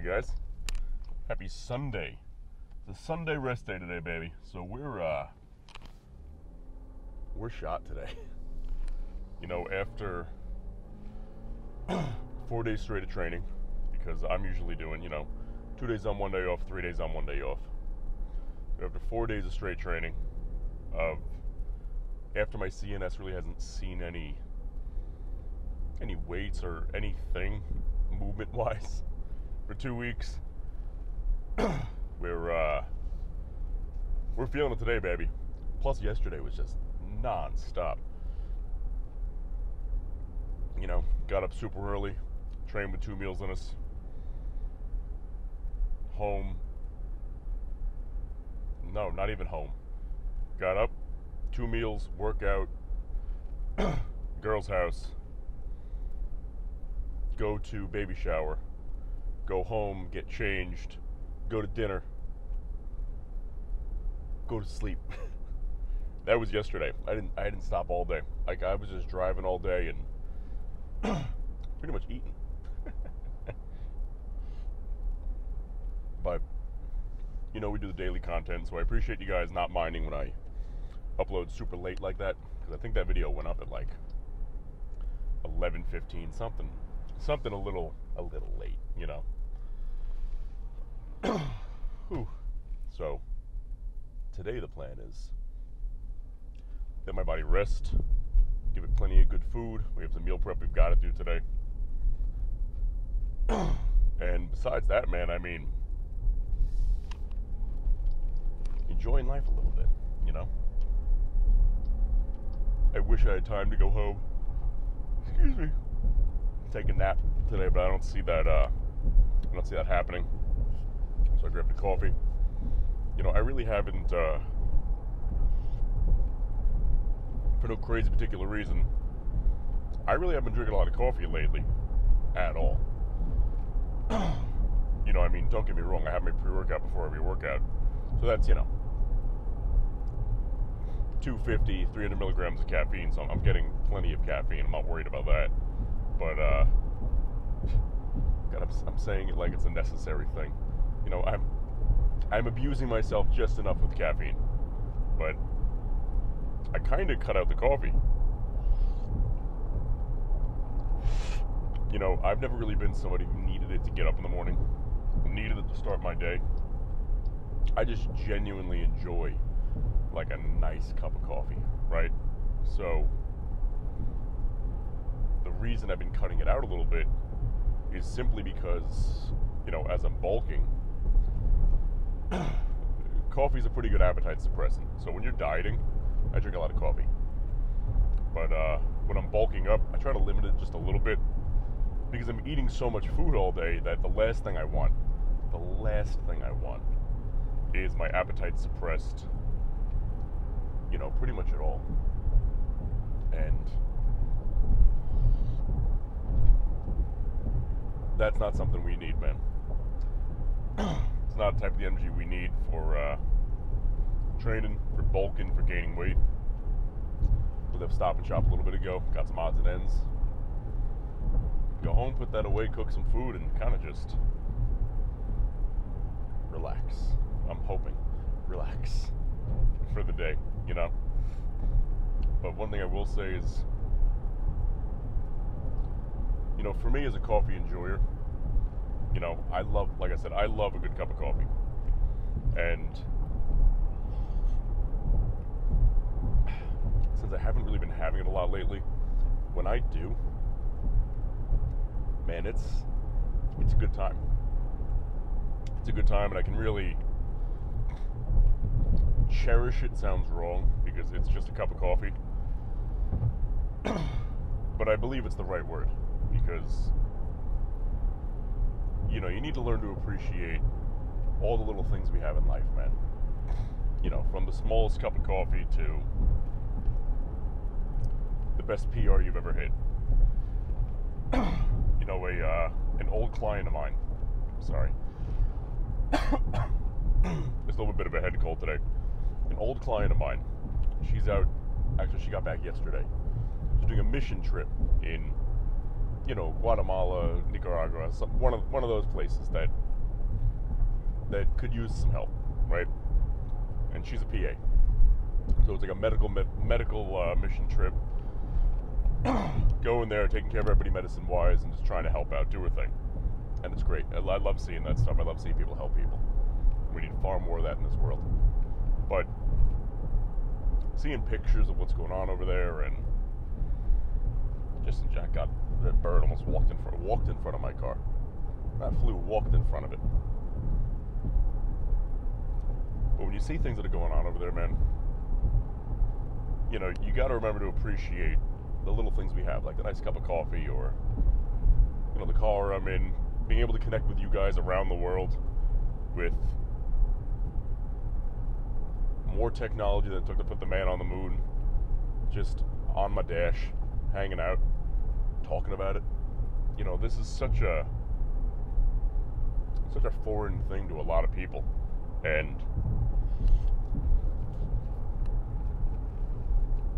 Hey guys, happy Sunday. It's a Sunday rest day today, baby. So we're shot today. You know, after 4 days straight of training, because I'm usually doing, 2 days on, 1 day off, 3 days on, 1 day off. So after 4 days of straight training, after my CNS really hasn't seen any weights or anything movement-wise for 2 weeks, we're feeling it today, baby. Plus, yesterday was just non-stop. Got up super early, trained with 2 meals in us. Home. No, not even home. Got up, 2 meals, workout, girl's house, go to baby shower, go home, get changed, go to dinner, go to sleep. That was yesterday. I didn't stop all day. Like, I was just driving all day and pretty much eating. But we do the daily content, so I appreciate you guys not minding when I upload super late like that, because I think that video went up at like 11:15, something a little late, Whew. So today the plan is let my body rest, give it plenty of good food. We have some meal prep we've got to do today. And besides that, man, I mean, enjoying life a little bit, I wish I had time to go home. Excuse me. Take a nap today, but I don't see that happening. So I grabbed a coffee. I really haven't, for no crazy particular reason, I really haven't been drinking a lot of coffee lately, at all. I mean, don't get me wrong, I have my pre-workout before every workout. So that's, 250, 300 milligrams of caffeine, so I'm getting plenty of caffeine. I'm not worried about that. But, God, I'm saying it like it's a necessary thing. I'm abusing myself just enough with caffeine. But I kind of cut out the coffee. I've never really been somebody who needed it to get up in the morning, needed it to start my day. I just genuinely enjoy like a nice cup of coffee, right? So the reason I've been cutting it out a little bit is simply because, as I'm bulking, coffee's a pretty good appetite suppressant. So when you're dieting, I drink a lot of coffee. But when I'm bulking up, I try to limit it just a little bit, because I'm eating so much food all day that the last thing I want is my appetite suppressed, pretty much at all. And that's not something we need, man. It's not the type of energy we need for training, for bulking, for gaining weight. We left Stop and Shop a little bit ago, got some odds and ends. Go home, put that away, cook some food, and kind of just relax. I'm hoping relax for the day, But one thing I will say is, for me as a coffee enjoyer, I love a good cup of coffee. And since I haven't really been having it a lot lately, when I do, man, it's a good time. It's a good time, and I can really cherish it. Sounds wrong, because it's just a cup of coffee. But I believe it's the right word, because you need to learn to appreciate all the little things we have in life, man. From the smallest cup of coffee to the best PR you've ever hit. An old client of mine, sorry, there's a little bit of a head cold today. An old client of mine, she got back yesterday. She's doing a mission trip in Guatemala, Nicaragua, one of those places that could use some help, right? And she's a PA, so it's like a medical mission trip. Going there, taking care of everybody medicine-wise, and just trying to help out, do her thing. And it's great. I love seeing that stuff. I love seeing people help people. We need far more of that in this world. But seeing pictures of what's going on over there, and just in Jack got that bird almost walked in front of my car. That flew walked in front of it. But when you see things that are going on over there, man, you got to remember to appreciate the little things we have, like the nice cup of coffee, or the car I'm in, being able to connect with you guys around the world with more technology than it took to put the man on the moon, just on my dash, hanging out, talking about it. This is such a foreign thing to a lot of people, and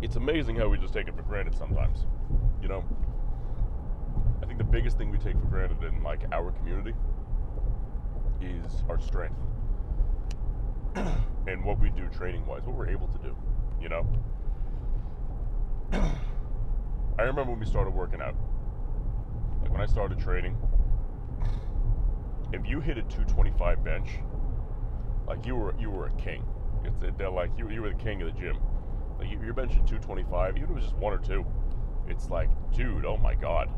it's amazing how we just take it for granted sometimes. I think the biggest thing we take for granted in like our community is our strength and what we do training wise, what we're able to do. I remember when we started working out, like when I started training, if you hit a 225 bench, like you were a king. They're like you were the king of the gym. Like you're benching 225, even if it was just one or two, it's like, dude, oh my god.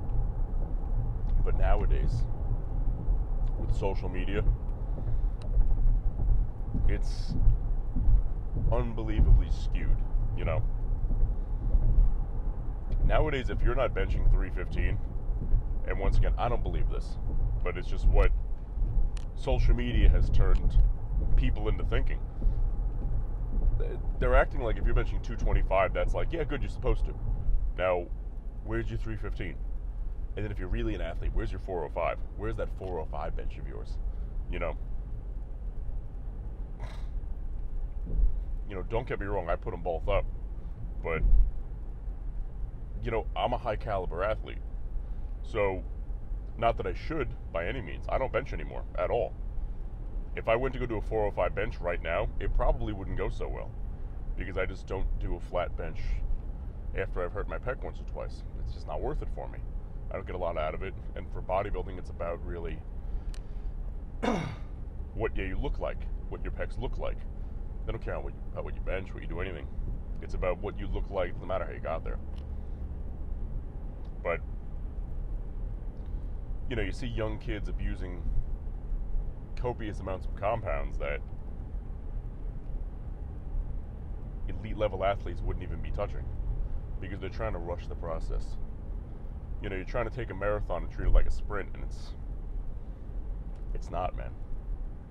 But nowadays, with social media, it's unbelievably skewed. Nowadays, if you're not benching 315, and once again, I don't believe this, but it's just what social media has turned people into thinking. They're acting like if you're benching 225, that's like, yeah, good, you're supposed to. Now, where's your 315? And then if you're really an athlete, where's your 405? Where's that 405 bench of yours? Don't get me wrong, I put them both up. But, I'm a high caliber athlete. So, not that I should by any means. I don't bench anymore at all. If I went to go do a 405 bench right now, it probably wouldn't go so well, because I just don't do a flat bench after I've hurt my pec once or twice. It's just not worth it for me. I don't get a lot out of it, and for bodybuilding, it's about really what you look like, what your pecs look like. They don't care about what you bench, what you do, anything. It's about what you look like, no matter how you got there. But, you see young kids abusing copious amounts of compounds that elite level athletes wouldn't even be touching, because they're trying to rush the process. You're trying to take a marathon and treat it like a sprint, and it's not, man.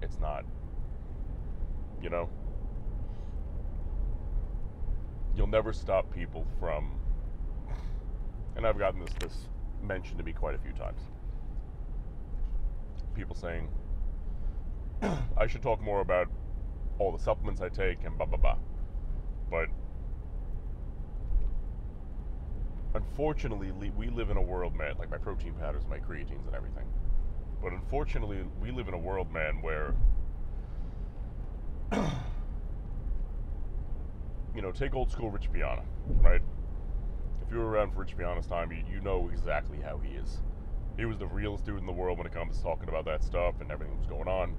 It's not. You'll never stop people from, and I've gotten this mentioned to me quite a few times, people saying I should talk more about all the supplements I take and blah blah blah. But unfortunately, we live in a world, man, like my protein powders, my creatines and everything. But unfortunately, we live in a world, man, where take old school Rich Piana, right? If you were around for Rich Piana's time, you know exactly how he is. He was the realest dude in the world when it comes to talking about that stuff and everything that was going on.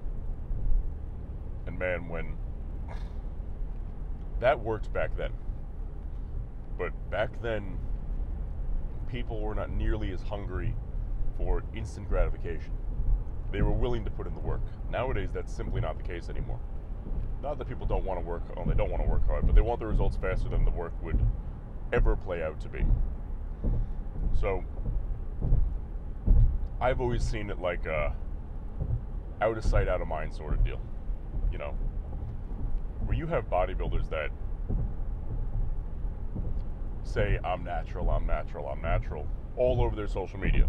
And man, when that worked back then. But back then, people were not nearly as hungry for instant gratification. They were willing to put in the work. Nowadays, that's simply not the case anymore. Not that people don't want to work, they don't want to work hard, but they want the results faster than the work would ever play out to be. So, I've always seen it like a out of sight, out of mind sort of deal. Where you have bodybuilders that say, I'm natural, all over their social media.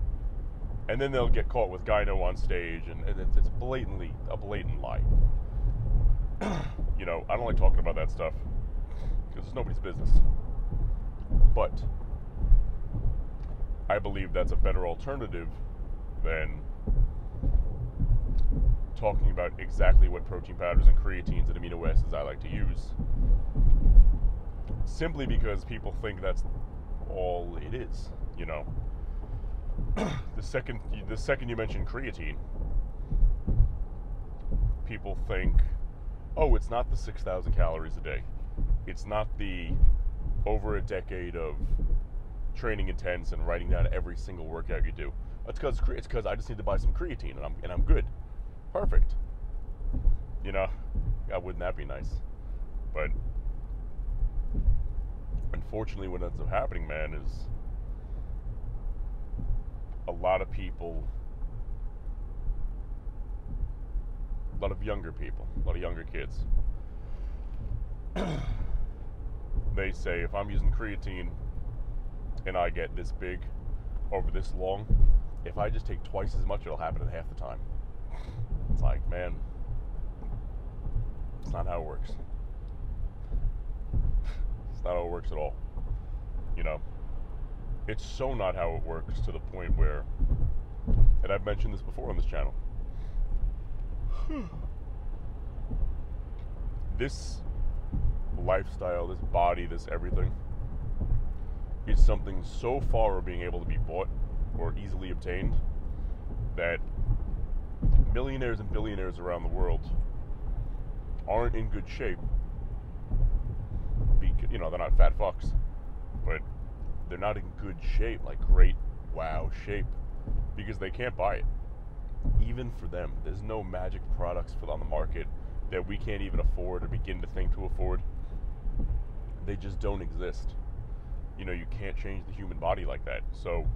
And then they'll get caught with gyno on stage, and it's blatantly a blatant lie. I don't like talking about that stuff because it's nobody's business. But I believe that's a better alternative than talking about exactly what protein powders and creatines and amino acids I like to use, simply because people think that's all it is. You know, the second you mention creatine, people think, oh, it's not the 6,000 calories a day. It's not the over a decade of training intense and writing down every single workout you do. It's because I just need to buy some creatine and I'm good. Perfect. You know, God, wouldn't that be nice? But unfortunately, what ends up happening, man, is a lot of people, a lot of younger people, a lot of younger kids, they say, if I'm using creatine and I get this big over this long, if I just take twice as much, it'll happen in half the time. It's like, man, it's not how it works. It's not how it works at all. You know, it's so not how it works to the point where, and I've mentioned this before on this channel, this lifestyle, this body, this everything is something so far from being able to be bought or easily obtained that millionaires and billionaires around the world aren't in good shape. You know, they're not fat fucks, but they're not in good shape, like great wow shape, because they can't buy it. Even for them, there's no magic products on the market that we can't even afford or begin to think to afford. They just don't exist. You know, you can't change the human body like that. So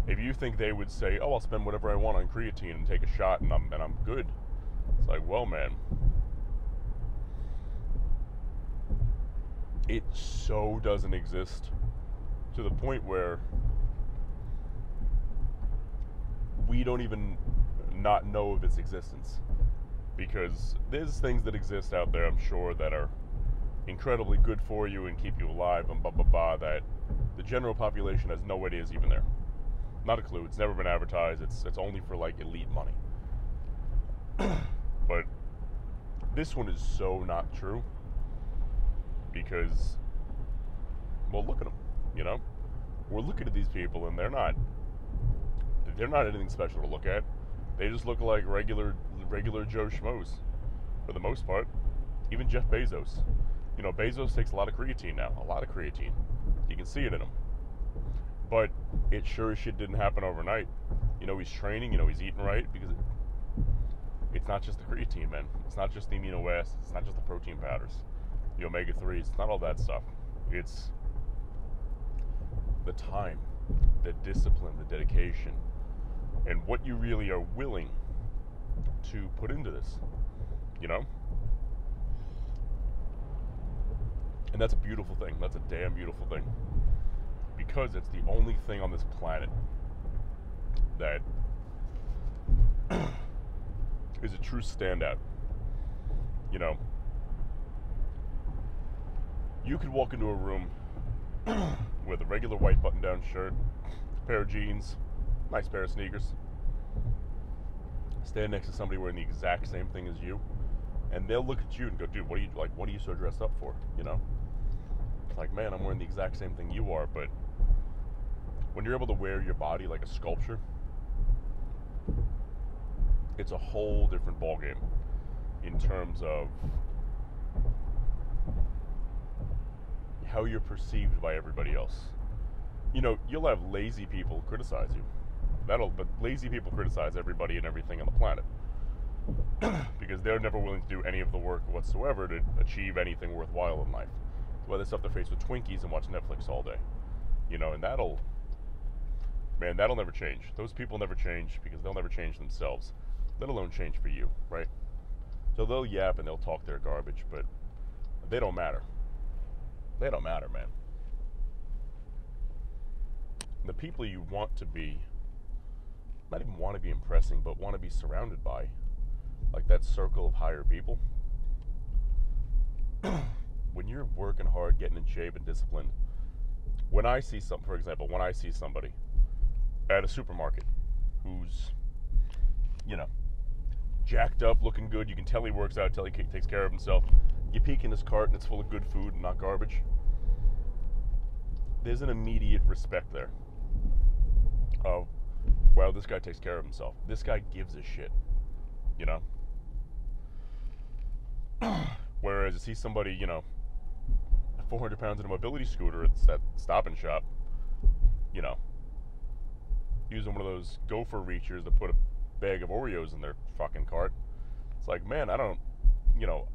if you think they would say, oh, I'll spend whatever I want on creatine and take a shot and I'm good, it's like, well, man, it so doesn't exist to the point where we don't even not know of its existence, because there's things that exist out there, I'm sure, that are incredibly good for you and keep you alive and blah blah blah, that the general population has no idea is even there. Not a clue. It's never been advertised. It's only for like elite money. But this one is so not true, because, well, look at them. You know, we're looking at these people and they're not anything special to look at. They just look like regular Joe Schmoes for the most part. Even Jeff Bezos. You know, Bezos takes a lot of creatine now. A lot of creatine. You can see it in him. But it sure as shit didn't happen overnight. You know, he's training, you know, he's eating right, because it's not just the creatine, man. It's not just the amino acids. It's not just the protein powders, the omega-3s. It's not all that stuff. It's the time, the discipline, the dedication, and what you really are willing to put into this, you know? And that's a beautiful thing. That's a damn beautiful thing. Because it's the only thing on this planet that is a true standout. You know, you could walk into a room with a regular white button-down shirt, a pair of jeans, nice pair of sneakers, stand next to somebody wearing the exact same thing as you, and they'll look at you and go, dude, what are you so dressed up for? You know? It's like, man, I'm wearing the exact same thing you are. But when you're able to wear your body like a sculpture, it's a whole different ballgame in terms of how you're perceived by everybody else. You know, you'll have lazy people criticize you. But lazy people criticize everybody and everything on the planet because they're never willing to do any of the work whatsoever to achieve anything worthwhile in life. That's why they stuff their face with Twinkies and watch Netflix all day. You know, and that'll never change. Those people never change because they'll never change themselves, let alone change for you, right? So they'll yap and they'll talk their garbage, but they don't matter. They don't matter, man. The people you want to be, not even want to be impressing, but want to be surrounded by, like that circle of higher people, when you're working hard, getting in shape and disciplined, when I see somebody at a supermarket who's, you know, jacked up, looking good. You can tell he works out, tell he takes care of himself. You peek in his cart and it's full of good food and not garbage. There's an immediate respect there of, wow, this guy takes care of himself. This guy gives a shit, you know? Whereas you see somebody, you know, 400 pounds in a mobility scooter at that Stop and Shop, you know, using one of those gopher reachers to put a bag of Oreos in their fucking cart. It's like, man, I don't, you know,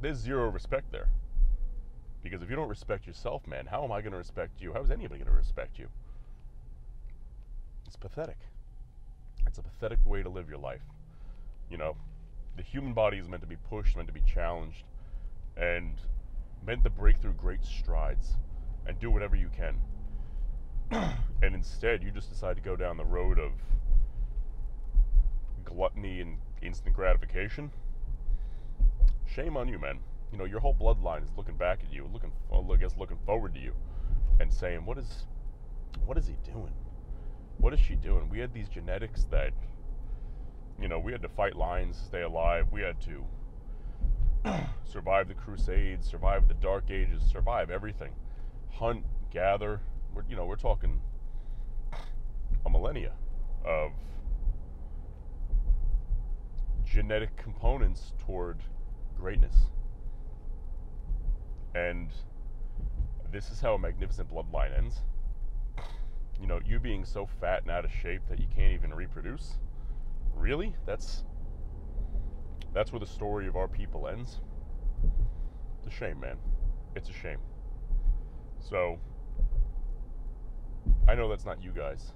there's zero respect there. Because if you don't respect yourself, man, how am I going to respect you? How is anybody going to respect you? It's pathetic. It's a pathetic way to live your life. You know, the human body is meant to be pushed, meant to be challenged, and meant to break through great strides and do whatever you can. And instead, you just decide to go down the road of gluttony and instant gratification. Shame on you, man. You know, your whole bloodline is looking back at you, looking forward to you, and saying, what is he doing? What is she doing? We had these genetics that, you know, we had to fight lions, stay alive. We had to survive the Crusades, survive the Dark Ages, survive everything. Hunt, gather. We're talking a millennia of genetic components toward greatness. And this is how a magnificent bloodline ends. You know, you being so fat and out of shape that you can't even reproduce. Really? That's where the story of our people ends. It's a shame, man. It's a shame. So, I know that's not you guys.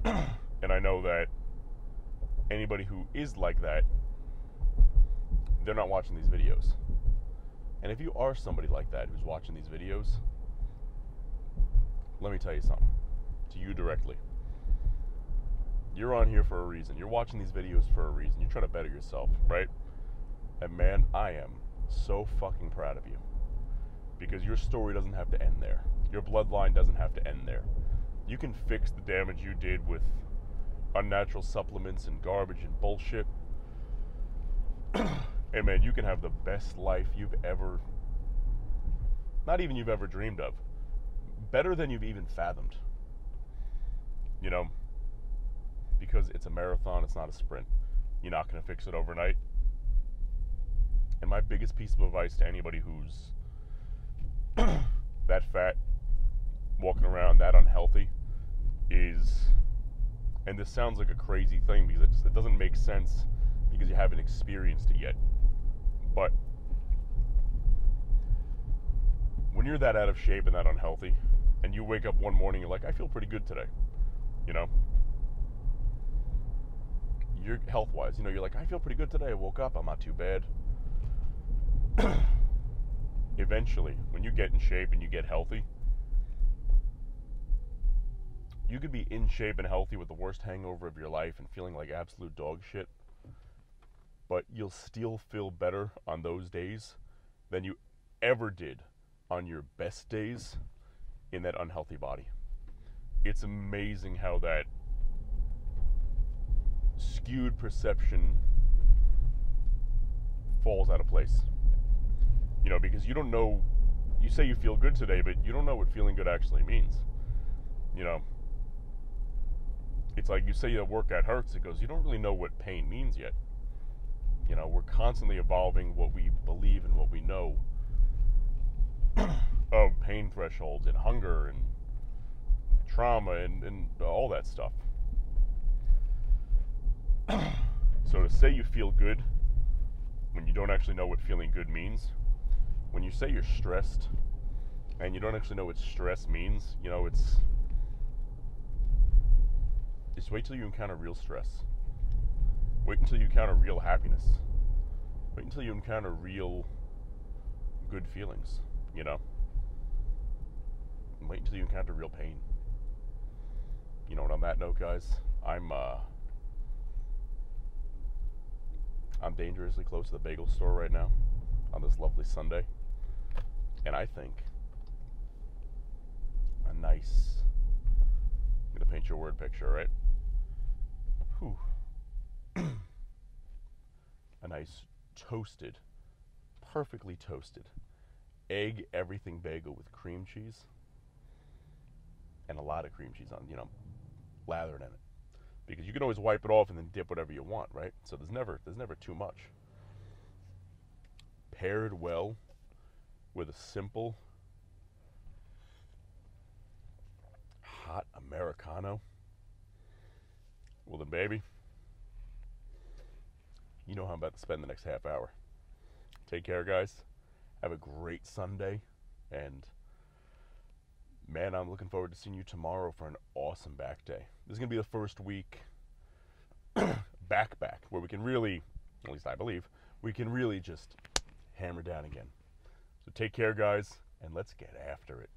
And I know that anybody who is like that, they're not watching these videos. And if you are somebody like that who's watching these videos, let me tell you something. To you directly. You're on here for a reason. You're watching these videos for a reason. You're trying to better yourself, right? And man, I am so fucking proud of you. Because your story doesn't have to end there. Your bloodline doesn't have to end there. You can fix the damage you did with unnatural supplements and garbage and bullshit. And man, you can have the best life you've ever, not even you've ever dreamed of. Better than you've even fathomed. You know, because it's a marathon, it's not a sprint. You're not going to fix it overnight. And my biggest piece of advice to anybody who's that fat, walking around that unhealthy, is, and this sounds like a crazy thing because it doesn't make sense because you haven't experienced it yet. But when you're that out of shape and that unhealthy, and you wake up one morning, you're like, I feel pretty good today. You know? You're health-wise, you know, you're like, I feel pretty good today. I woke up, I'm not too bad. Eventually, when you get in shape and you get healthy, you could be in shape and healthy with the worst hangover of your life and feeling like absolute dog shit. But you'll still feel better on those days than you ever did on your best days in that unhealthy body. It's amazing how that skewed perception falls out of place. You know, because you don't know, you say you feel good today, but you don't know what feeling good actually means. You know, it's like you say your workout hurts, it goes, you don't really know what pain means yet. You know, we're constantly evolving what we believe and what we know of pain thresholds and hunger and trauma and all that stuff. So to say you feel good when you don't actually know what feeling good means, when you say you're stressed and you don't actually know what stress means, you know, it's just wait till you encounter real stress. Wait until you encounter real happiness. Wait until you encounter real good feelings, you know? And wait until you encounter real pain. You know, and on that note, guys, I'm dangerously close to the bagel store right now on this lovely Sunday. And I think a nice I'm gonna paint you a word picture, right? Whew. A nice toasted, perfectly toasted egg everything bagel with cream cheese, and a lot of cream cheese on, lathered in it. Because you can always wipe it off and then dip whatever you want, right? So there's never too much. Paired well with a simple hot Americano. Well then, baby, you know how I'm about to spend the next half hour. Take care, guys. Have a great Sunday. And man, I'm looking forward to seeing you tomorrow for an awesome back day. This is going to be the first week back, where we can really, at least I believe, we can really just hammer down again. So take care, guys, and let's get after it.